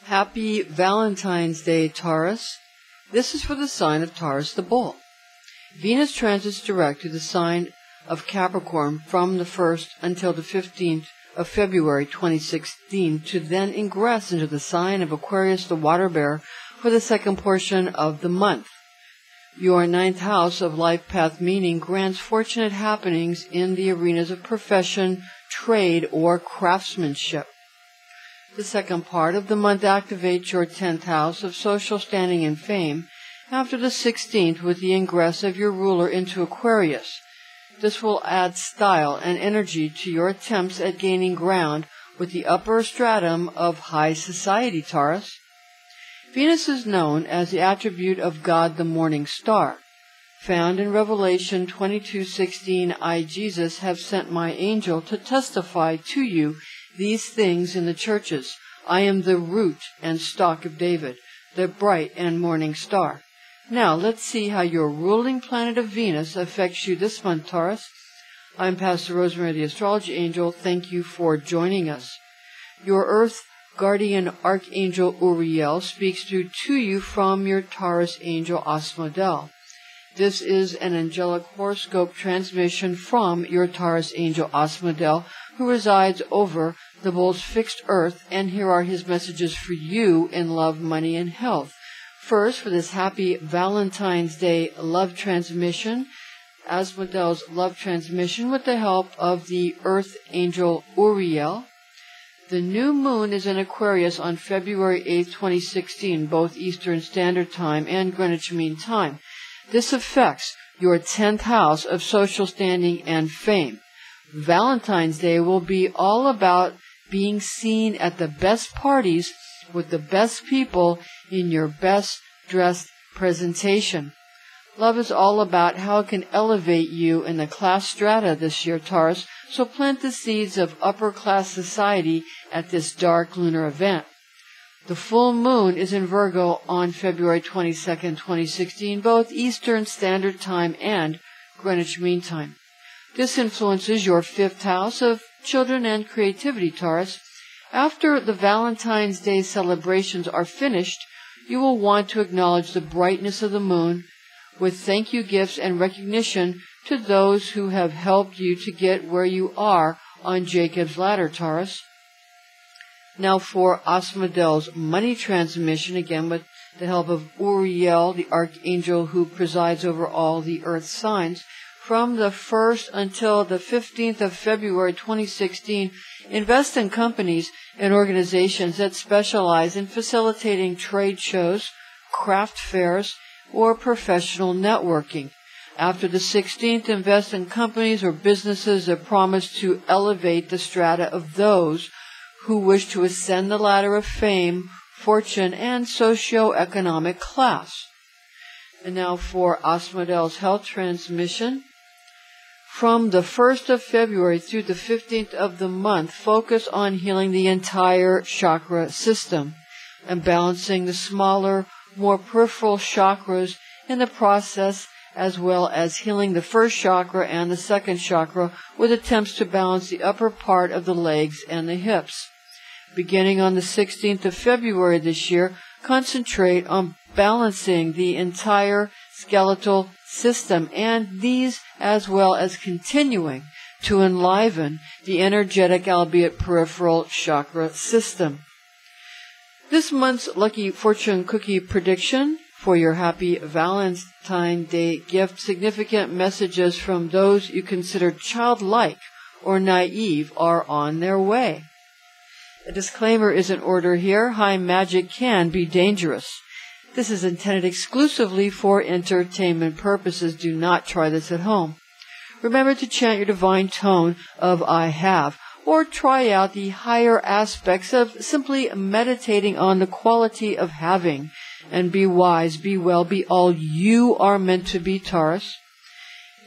Happy Valentine's Day, Taurus. This is for the sign of Taurus the Bull. Venus transits direct to the sign of Capricorn from the 1st until the 15th of February 2016 to then ingress into the sign of Aquarius the Water Bearer for the second portion of the month. Your ninth house of life path meaning grants fortunate happenings in the arenas of profession, trade, or craftsmanship. The second part of the month activates your 10th house of social standing and fame after the 16th with the ingress of your ruler into Aquarius. This will add style and energy to your attempts at gaining ground with the upper stratum of high society, Taurus. Venus is known as the attribute of God the morning star. Found in Revelation 22:16, I, Jesus, have sent my angel to testify to you these things in the churches. I am the root and stock of David, the bright and morning star. Now, let's see how your ruling planet of Venus affects you this month, Taurus. I'm Pastor Rosemary, the Astrology Angel. Thank you for joining us. Your Earth guardian Archangel Uriel speaks to you from your Taurus angel Asmodel. This is an angelic horoscope transmission from your Taurus angel Asmodel, who resides over the Bull's fixed Earth, and here are his messages for you in love, money, and health. First, for this happy Valentine's Day love transmission, Asmodel's love transmission with the help of the Earth Angel Uriel. The new moon is in Aquarius on February 8, 2016, both Eastern Standard Time and Greenwich Mean Time. This affects your 10th house of social standing and fame. Valentine's Day will be all about being seen at the best parties with the best people in your best dressed presentation. Love is all about how it can elevate you in the class strata this year, Taurus, so plant the seeds of upper class society at this dark lunar event. The full moon is in Virgo on February 22nd, 2016, both Eastern Standard Time and Greenwich Mean Time. This influences your 5th house of children and creativity, Taurus. After the Valentine's Day celebrations are finished, you will want to acknowledge the brightness of the moon with thank you gifts and recognition to those who have helped you to get where you are on Jacob's ladder, Taurus. Now for Asmodel's money transmission, again with the help of Uriel, the archangel who presides over all the earth signs. From the 1st until the 15th of February 2016, invest in companies and organizations that specialize in facilitating trade shows, craft fairs, or professional networking. After the 16th, invest in companies or businesses that promise to elevate the strata of those who wish to ascend the ladder of fame, fortune, and socio-economic class. And now for Asmodel's health transmission. From the 1st of February through the 15th of the month, focus on healing the entire chakra system and balancing the smaller, more peripheral chakras in the process, as well as healing the first chakra and the second chakra with attempts to balance the upper part of the legs and the hips. Beginning on the 16th of February this year, concentrate on balancing the entire skeletal system, and these as well as continuing to enliven the energetic, albeit peripheral, chakra system. This month's lucky fortune cookie prediction for your happy Valentine's Day gift: significant messages from those you consider childlike or naive are on their way. A disclaimer is in order here. High magic can be dangerous. This is intended exclusively for entertainment purposes. Do not try this at home. Remember to chant your divine tone of I have, or try out the higher aspects of simply meditating on the quality of having. And be wise, be well, be all you are meant to be, Taurus.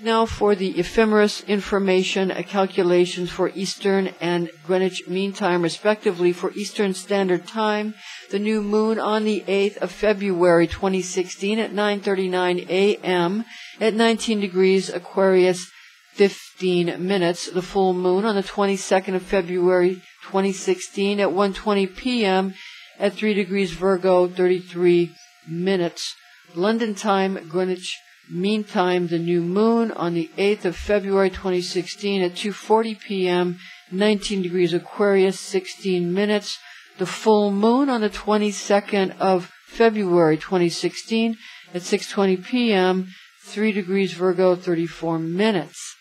Now for the ephemeris information, calculations for Eastern and Greenwich Mean Time, respectively. For Eastern Standard Time, the new moon on the 8th of February 2016 at 9:39 a.m. at 19 degrees Aquarius 15 minutes. The full moon on the 22nd of February 2016 at 1:20 p.m. at 3 degrees Virgo, 33 minutes. London time, Greenwich Mean Time, the new moon on the 8th of February 2016 at 2:40 p.m., 19 degrees Aquarius, 16 minutes. The full moon on the 22nd of February 2016 at 6:20 p.m., 3 degrees Virgo, 34 minutes.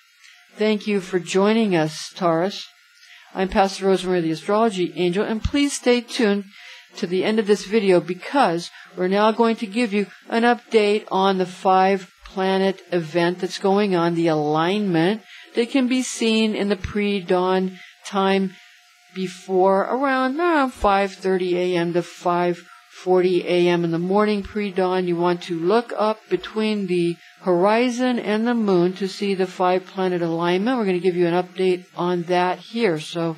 Thank you for joining us, Taurus. I'm Pastor Rosemary, the Astrology Angel, and please stay tuned to the end of this video because we're now going to give you an update on the 5-planet event that's going on, the alignment that can be seen in the pre-dawn time before around 5:30 a.m. to 5:40 a.m. in the morning pre-dawn. You want to look up between the horizon and the moon to see the 5-planet alignment. We're going to give you an update on that here. So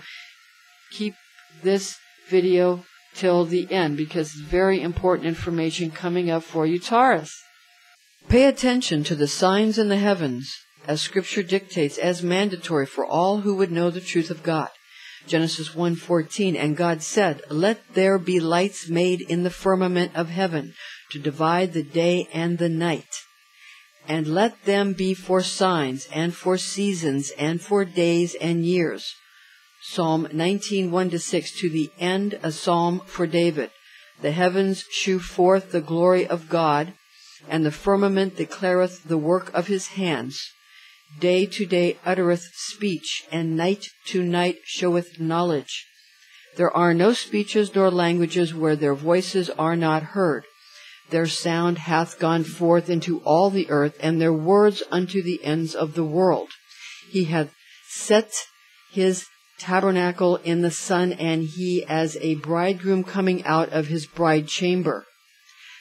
keep this video till the end because it's very important information coming up for you, Taurus. Pay attention to the signs in the heavens as Scripture dictates as mandatory for all who would know the truth of God. Genesis 1:14, and God said, "Let there be lights made in the firmament of heaven to divide the day and the night, and let them be for signs and for seasons and for days and years." Psalm 19:1-6, to the end a psalm for David. The heavens shew forth the glory of God, and the firmament declareth the work of his hands. Day to day uttereth speech, and night to night showeth knowledge. There are no speeches nor languages where their voices are not heard. Their sound hath gone forth into all the earth, and their words unto the ends of the world. He hath set his tabernacle in the sun, and he, as a bridegroom coming out of his bride chamber,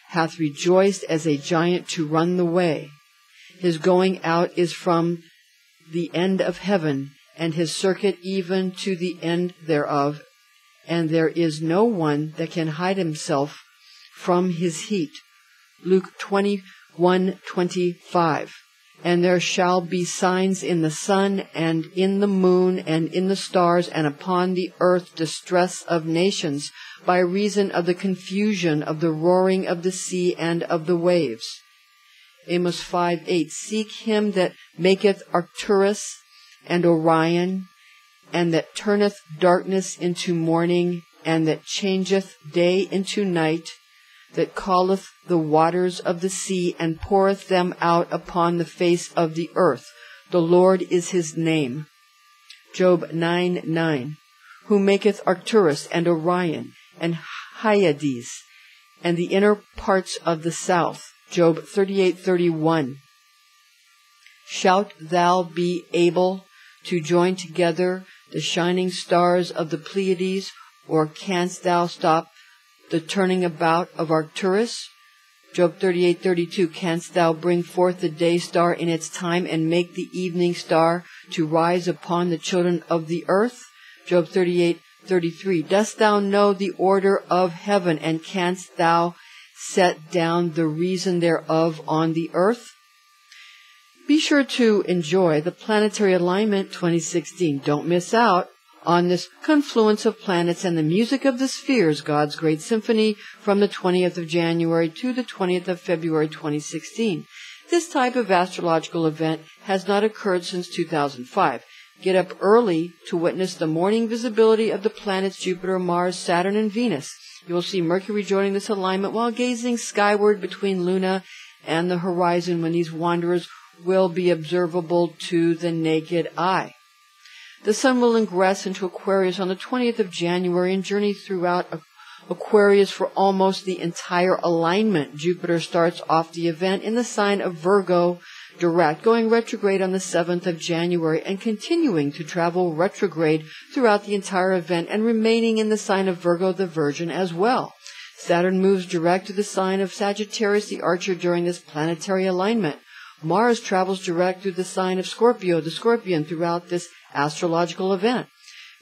hath rejoiced as a giant to run the way. His going out is from the end of heaven, and his circuit even to the end thereof, and there is no one that can hide himself from his heat. Luke 21:25. And there shall be signs in the sun, and in the moon, and in the stars, and upon the earth distress of nations, by reason of the confusion of the roaring of the sea and of the waves. Amos 5:8. Seek him that maketh Arcturus and Orion, and that turneth darkness into morning, and that changeth day into night, that calleth the waters of the sea, and poureth them out upon the face of the earth. The Lord is his name. Job 9:9. Who maketh Arcturus and Orion, and Hyades, and the inner parts of the south. Job 38:31. Shalt thou be able to join together the shining stars of the Pleiades, or canst thou stop the turning about of Arcturus? Job 38:32. Canst thou bring forth the day star in its time, and make the evening star to rise upon the children of the earth? Job 38:33. Dost thou know the order of heaven, and canst thou set down the reason thereof on the earth? Be sure to enjoy the Planetary Alignment 2016. Don't miss out on this confluence of planets and the music of the spheres, God's Great Symphony, from the 20th of January to the 20th of February 2016. This type of astrological event has not occurred since 2005. Get up early to witness the morning visibility of the planets Jupiter, Mars, Saturn, and Venus. You will see Mercury joining this alignment while gazing skyward between Luna and the horizon, when these wanderers will be observable to the naked eye. The sun will ingress into Aquarius on the 20th of January and journey throughout Aquarius for almost the entire alignment. Jupiter starts off the event in the sign of Virgo direct, going retrograde on the 7th of January and continuing to travel retrograde throughout the entire event and remaining in the sign of Virgo the Virgin as well. Saturn moves direct to the sign of Sagittarius the Archer during this planetary alignment. Mars travels direct through the sign of Scorpio the Scorpion throughout this astrological event.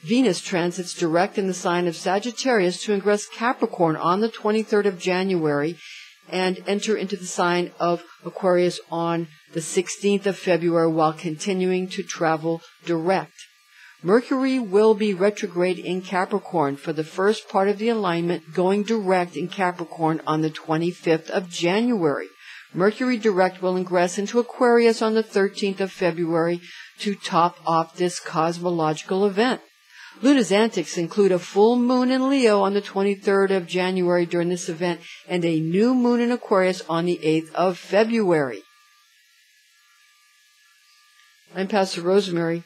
Venus transits direct in the sign of Sagittarius to ingress Capricorn on the 23rd of January and enter into the sign of Aquarius on the 16th of February while continuing to travel direct. Mercury will be retrograde in Capricorn for the first part of the alignment, going direct in Capricorn on the 25th of January. Mercury direct will ingress into Aquarius on the 13th of February to top off this cosmological event. Luna's antics include a full moon in Leo on the 23rd of January during this event and a new moon in Aquarius on the 8th of February. I'm Pastor Rosemary.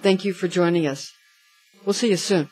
Thank you for joining us. We'll see you soon.